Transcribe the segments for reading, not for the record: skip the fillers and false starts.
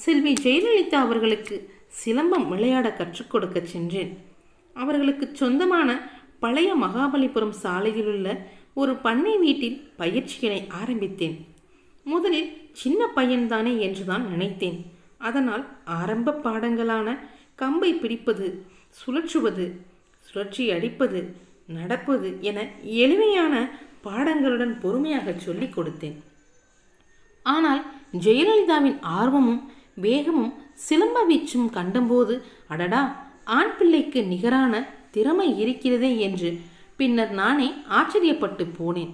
செல்வி ஜெயலலிதா அவர்களுக்கு சிலம்பம் விளையாட கற்றுக் கொடுக்க சென்றேன். அவர்களுக்கு சொந்தமான பழைய மகாபலிபுரம் சாலையிலுள்ள ஒரு பண்ணை வீட்டில் பயிற்சியினை ஆரம்பித்தேன். முதலில் சின்ன பையன்தானே என்றுதான் நினைத்தேன். அதனால் ஆரம்ப பாடங்களான கம்பை பிடிப்பது, சுழற்றுவது, சுழற்சி அடிப்பது, நடப்பது என எளிமையான பாடங்களுடன் பொறுமையாக சொல்லிக் கொடுத்தேன். ஆனால் ஜெயலலிதாவின் ஆர்வமும் வேகமும் சிலம்ப வீச்சும் கண்டபோது, அடடா, ஆண் பிள்ளைக்கு நிகரான திறமை இருக்கிறதே என்று பின்னர் நானே ஆச்சரியப்பட்டு போனேன்.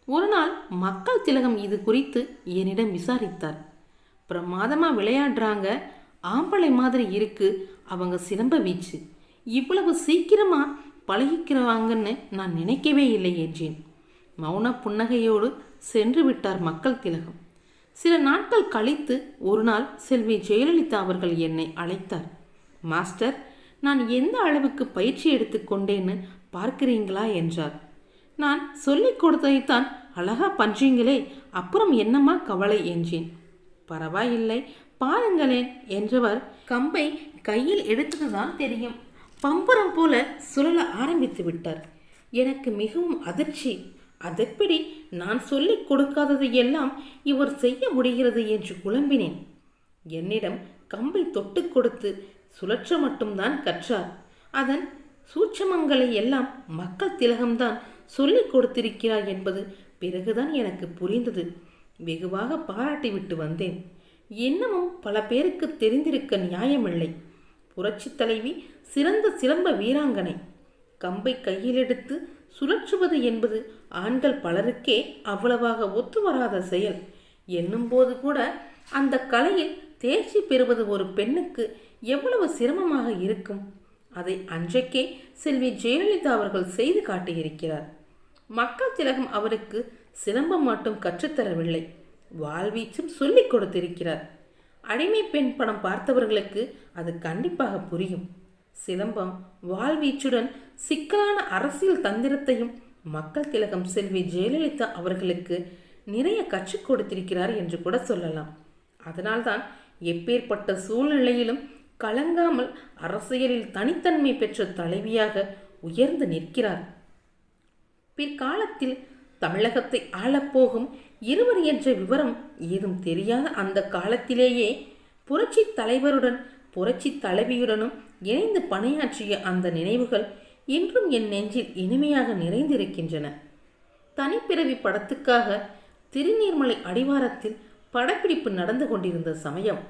ஒரு நாள் மக்கள் திலகம் இது குறித்து என்னிடம் விசாரித்தார். பிரமாதமா விளையாடுறாங்க, ஆம்பளை மாதிரி இருக்கு அவங்க சிலம்ப வீச்சு, இவ்வளவு சீக்கிரமா பழகிக்கிறவாங்கன்னு நான் நினைக்கவே இல்லை என்றேன். மௌன புன்னகையோடு சென்று விட்டார் மக்கள் திலகம். சில நாட்கள் கழித்து ஒரு நாள் செல்வி ஜெயலலிதா அவர்கள் என்னை அழைத்தார். மாஸ்டர், நான் எந்த அளவுக்கு பயிற்சி எடுத்துக்கொண்டேன்னு பார்க்கிறீங்களா என்றார். நான் சொல்லிக் கொடுத்ததைத்தான் அழகா பண்றீங்களே, அப்புறம் என்னம்மா கவலை என்றேன். பரவாயில்லை, பாருங்களேன் என்றவர் கம்பை கையில் எடுத்ததுதான் தெரியும், பம்பரம் போல சுழல ஆரம்பித்து விட்டார். எனக்கு மிகவும் அதிர்ச்சி. அதெப்படி நான் சொல்லிக் கொடுக்காதது எல்லாம் இவர் செய்ய முடிகிறது என்று குழம்பினேன். என்னிடம் கம்பை தொட்டு கொடுத்து சுழற்ற மட்டும்தான் கற்றார். அதன் சூட்சமங்களை எல்லாம் மக்கள் திலகம்தான் சொல்லிக் கொடுத்திருக்கிறார் என்பது பிறகுதான் எனக்கு புரிந்தது. வெகுவாக பாராட்டிவிட்டு வந்தேன். இன்னமும் பல பேருக்கு தெரிந்திருக்க நியாயமில்லை. புரட்சி தலைவி சிறந்த சிலம்ப வீராங்கனை. கம்பை கையில் எடுத்து சுழற்றுவது என்பது ஆண்கள் பலருக்கே அவ்வளவாக ஒத்து வராத செயல் என்னும்போது கூட அந்த கலையில் தேர்ச்சி பெறுவது ஒரு பெண்ணுக்கு எவ்வளவு சிரமமாக இருக்கும். அதை அன்றைக்கே செல்வி ஜெயலலிதா அவர்கள் செய்து காட்டியிருக்கிறார். மக்கள் திலகம் அவருக்கு சிலம்பம் மட்டும் கற்றுத்தரவில்லை, வாழ்வீச்சும் சொல்லிக் கொடுத்திருக்கிறார். அடிமை பெண் படம் பார்த்தவர்களுக்கு அது கண்டிப்பாக புரியும். சிலம்பம், வாழ்வீச்சுடன் சிக்கலான அரசியல் தந்திரத்தையும் மக்கள் திலகம் செல்வி ஜெயலலிதா அவர்களுக்கு நிறைய கற்றுக் கொடுத்திருக்கிறார் என்று கூட சொல்லலாம். அதனால்தான் எப்பேற்பட்ட சூழ்நிலையிலும் கலங்காமல் அரசியலில் தனித்தன்மை பெற்ற தலைவியாக உயர்ந்து நிற்கிறார். பிற்காலத்தில் தமிழகத்தை ஆளப்போகும் இருவர் என்ற விவரம் ஏதும் தெரியாத அந்த காலத்திலேயே புரட்சி தலைவருடன் புரட்சி தலைவியுடனும் இணைந்து பணியாற்றிய அந்த நினைவுகள் இன்றும் என் நெஞ்சில் இனிமையாக நிறைந்திருக்கின்றன. தனிப்பிறவி படத்துக்காக திருநீர்மலை அடிவாரத்தில் படப்பிடிப்பு நடந்து கொண்டிருந்த சமயம்,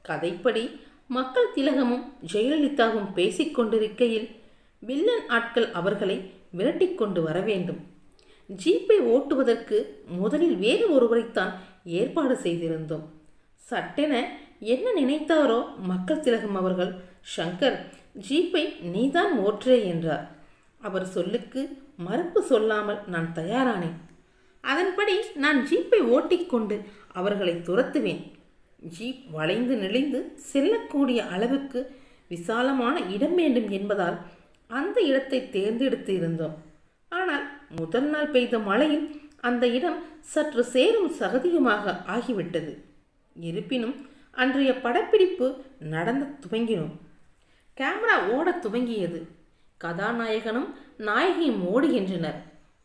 கதைப்படி மக்கள் திலகமும் ஜெயலலிதாவும் பேசிக்கொண்டிருக்கையில் வில்லன் ஆட்கள் அவர்களை விரட்டி கொண்டு வர வேண்டும். ஜீப்பை ஓட்டுவதற்கு முதலில் வேறு ஒருவரைத்தான் ஏற்பாடு செய்திருந்தோம். சட்டென என்ன நினைத்தாரோ மக்கள் திலகம் அவர்கள், சங்கர், ஜீப்பை நீதான் ஓற்றே என்றார். அவர் சொல்லுக்கு மறுப்பு சொல்லாமல் நான் தயாரானேன். அதன்படி நான் ஜீப்பை ஓட்டிக்கொண்டு அவர்களை துரத்துவேன். ஜீப் வளைந்து நெளிந்து செல்லக்கூடிய அளவுக்கு விசாலமான இடம் வேண்டும் என்பதால் அந்த இடத்தை தேர்ந்தெடுத்து இருந்தோம். ஆனால் முதல் நாள் பெய்த மழையில் அந்த இடம் சற்று சேரும் சகதியுமாக ஆகிவிட்டது. இருப்பினும் அன்றைய படப்பிடிப்பு நடந்து துவங்கினோம். கேமரா ஓட துவங்கியது. கதாநாயகனும் நாயகியும் ஓடுகின்றனர்.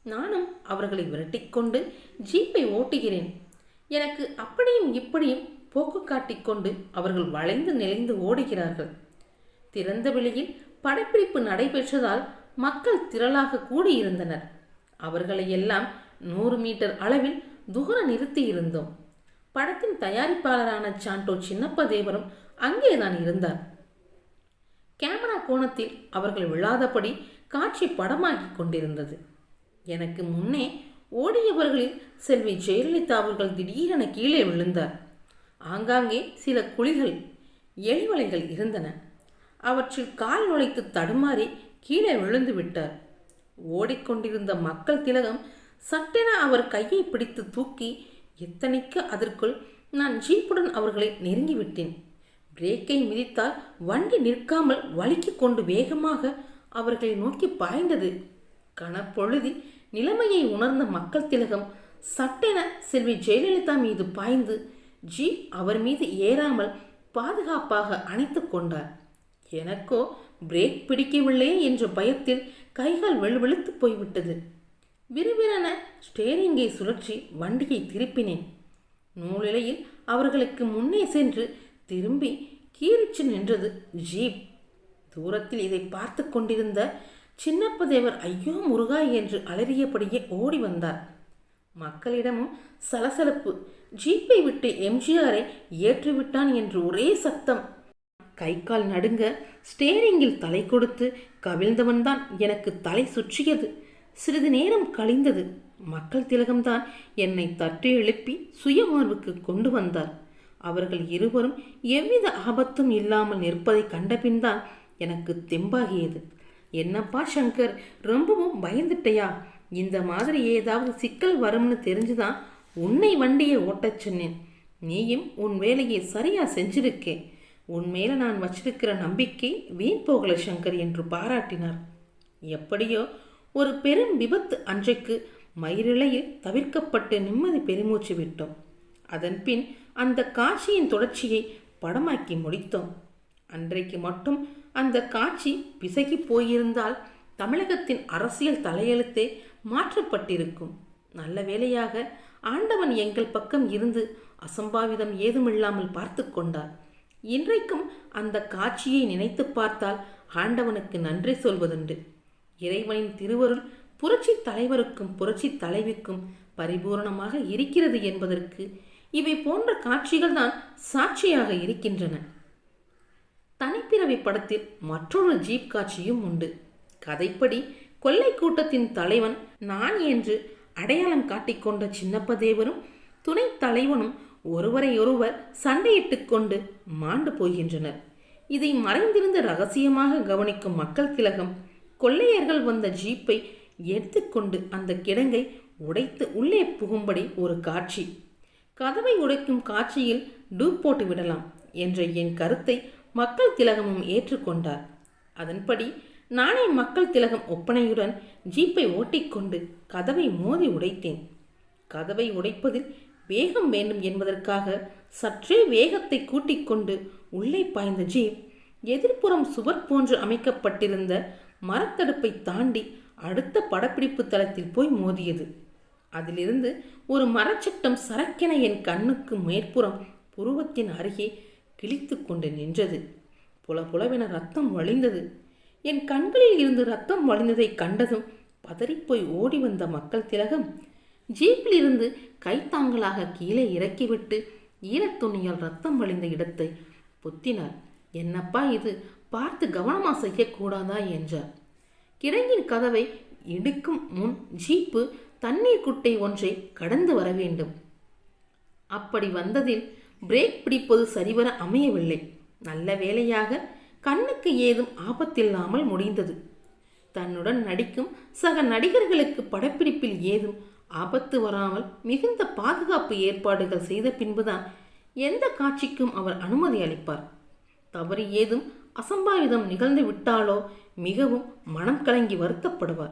நானும் அவர்களை விரட்டிக்கொண்டு ஜீப்பை ஓட்டுகிறேன். எனக்கு அப்படியும் இப்படியும் போக்கு காட்டிக்கொண்டு அவர்கள் வளைந்து நெளிந்து ஓடுகிறார்கள். திறந்த வெளியில் படப்பிடிப்பு நடைபெற்றதால் மக்கள் திரளாக கூடியிருந்தனர். அவர்களை எல்லாம் 100 மீட்டர் அளவில் தூர நிறுத்தி இருந்தோம். படத்தின் தயாரிப்பாளரான சாண்டோ சின்னப்ப தேவரும் அங்கேதான் இருந்தார். கேமரா கோணத்தில் அவர்கள் விழாதபடி காட்சி படமாகி கொண்டிருந்தது. எனக்கு முன்னே ஓடியவர்களில் செல்வி ஜெயலலிதா அவர்கள் திடீரென கீழே விழுந்தார். ஆங்காங்கே சில குழிகள், எலிவலைகள் இருந்தன. அவற்றில் கால் நுழைத்து தடுமாறி கீழே விழுந்து விட்டார். ஓடிக்கொண்டிருந்த மக்கள் திலகம் சட்டென அவர் கையை பிடித்து தூக்கி, எத்தனைக்கு அதற்குள் நான் ஜீப்புடன் அவர்களை நெருங்கிவிட்டேன். பிரேக்கை மிதித்தால் வண்டி நிற்காமல் வலிக்கு கொண்டு வேகமாக அவர்களை நோக்கி பாய்ந்தது. கனப்பொழுதில் நிலைமையை உணர்ந்த மக்கள் திலகம் சட்டென செல்வி ஜெயலலிதா மீது பாய்ந்து ஜீப் அவர் மீது ஏறாமல் பாதுகாப்பாக அணைத்து கொண்டார். எனக்கோ பிரேக் பிடிக்கவில்லை என்ற பயத்தில் கைகள் வெளுவெளுத்து போய்விட்டது. விறுவிறென ஸ்டேரிங்கை சுழற்றி வண்டியை திருப்பினேன். நூலிலையில் அவர்களுக்கு முன்னே சென்று திரும்பி கீறிச்சு நின்றது ஜீப். தூரத்தில் இதை பார்த்து கொண்டிருந்த சின்னப்பதேவர் ஐயோ முருகா என்று அலறியபடியே ஓடி வந்தார். மக்களிடமும் சலசலப்பு. ஜீப்பை விட்டு எம்ஜிஆரை ஏற்றிவிட்டான் என்று ஒரே சத்தம். கை கால் நடுங்க ஸ்டேரிங்கில் தலை கொடுத்து கவிழ்ந்தவன்தான் எனக்கு தலை சுற்றியது. சிறிது நேரம் கழிந்தது. மக்கள் திலகம்தான் என்னை தட்டி எழுப்பி சுயமார்வுக்கு கொண்டு வந்தார். அவர்கள் இருவரும் எவ்வித ஆபத்தும் இல்லாமல் நிற்பதை கண்டபின்தான் எனக்கு தெம்பாகியது. என்னப்பா சங்கர், ரொம்பவும் பயந்துட்டையா? இந்த மாதிரி ஏதாவது சிக்கல் வரும்னு தெரிஞ்சுதான் உன்னை வண்டியை ஓட்டச் சொன்னேன். நீயும் உன் வேலையை சரியா செஞ்சிருக்கே. உன் மேல நான் வச்சிருக்கிற நம்பிக்கை வீண் போகல சங்கர் என்று பாராட்டினார். எப்படியோ ஒரு பெரும் விபத்து அன்றைக்கு மயிரிழையில் தவிர்க்கப்பட்டு நிம்மதி பெருமூச்சு விட்டோம். அதன்பின் அந்த காட்சியின் தொடர்ச்சியை படமாக்கி முடித்தோம். அன்றைக்கு மட்டும் அந்த காட்சி பிசகி போயிருந்தால் தமிழகத்தின் அரசியல் தலையெழுத்தே மாற்றப்பட்டிருக்கும். நல்ல வேளையாக ஆண்டவன் எங்கள் பக்கம் இருந்து அசம்பாவிதம் ஏதுமில்லாமல் பார்த்து கொண்டார். இன்றைக்கும் அந்த காட்சியை நினைத்து பார்த்தால் ஆண்டவனுக்கு நன்றி சொல்வதுண்டு. இறைவனின் திருவருள் புரட்சி தலைவருக்கும் புரட்சி தலைவிக்கும் பரிபூரணமாக இருக்கிறது என்பதற்கு இவை போன்ற காட்சிகள் தான் சாட்சியாக இருக்கின்றன. தனிப்பிறவி படத்தில் மற்றொரு ஜீப் காட்சியும் உண்டு. கதைப்படி கொள்ளை கூட்டத்தின் தலைவன் நான் என்று அடையாளம் காட்டிக்கொண்ட சின்னப்பதேவரும் துணை தலைவனும் ஒருவரையொருவர் சண்டையிட்டு கொண்டு மாண்டு போகின்றனர். இதை மறைந்திருந்து ரகசியமாக கவனிக்கும் மக்கள் திலகம் கொள்ளையர்கள் வந்த ஜீப்பை எடுத்துக்கொண்டு அந்த கிடங்கை உடைத்து உள்ளே புகும்படி ஒரு காட்சி. கதவை உடைக்கும் காட்சியில் டூப் போட்டு விடலாம் என்ற என் கருத்தை மக்கள் திலகமும் ஏற்றுக்கொண்டார். அதன்படி நானே மக்கள் திலகம் ஒப்பனையுடன் ஜீப்பை ஓட்டிக்கொண்டு கதவை மோதி உடைத்தேன். கதவை உடைப்பதில் வேகம் வேண்டும் என்பதற்காக சற்றே வேகத்தை கூட்டிக் கொண்டு உள்ளே பாய்ந்த ஜீப் எதிர்ப்புறம் சுவர் போன்று அமைக்கப்பட்டிருந்த மரத்தடுப்பை தாண்டி அடுத்த படப்பிடிப்பு தளத்தில் போய் மோதியது. அதிலிருந்து ஒரு மரச்சட்டம் சரக்கென என் கண்ணுக்கு மேற்புறம் புருவத்தின் அருகே கிழித்து கொண்டு நின்றது. புலபுலவென ரத்தம் வழிந்தது. என் கண்களில் இருந்து ரத்தம் வழிந்ததை கண்டதும் பதறிப்போய் ஓடி வந்த மக்கள் திலகம் ஜீப்பில் இருந்து கைத்தாங்களாக கீழே இறக்கிவிட்டு ஈரத்துணியால் ரத்தம் வழிந்த இடத்தை பொத்தினார். என்னப்பா இது, பார்த்து கவனமா செய்யக்கூடாதா என்றார். கிடங்கின் கதவை இடுக்கும் முன் ஜீப்பு தண்ணீர் குட்டை ஒன்றை கடந்து வர வேண்டும். அப்படி வந்ததில் பிரேக் பிடிப்பது சரிவர அமையவில்லை. நல்ல வேளையாக கண்ணுக்கு ஏதும் ஆபத்தில்லாமல் முடிந்தது. தன்னுடன் நடிக்கும் சக நடிகர்களுக்கு படப்பிடிப்பில் ஏதும் ஆபத்து வராமல் மிகுந்த பாதுகாப்பு ஏற்பாடுகள் செய்த பின்புதான் எந்த காட்சிக்கும் அவர் அனுமதி அளிப்பார். தவறு ஏதும் அசம்பாவிதம் நிகழ்ந்து விட்டாலோ மிகவும் மனம் கலங்கி வருத்தப்படுவார்.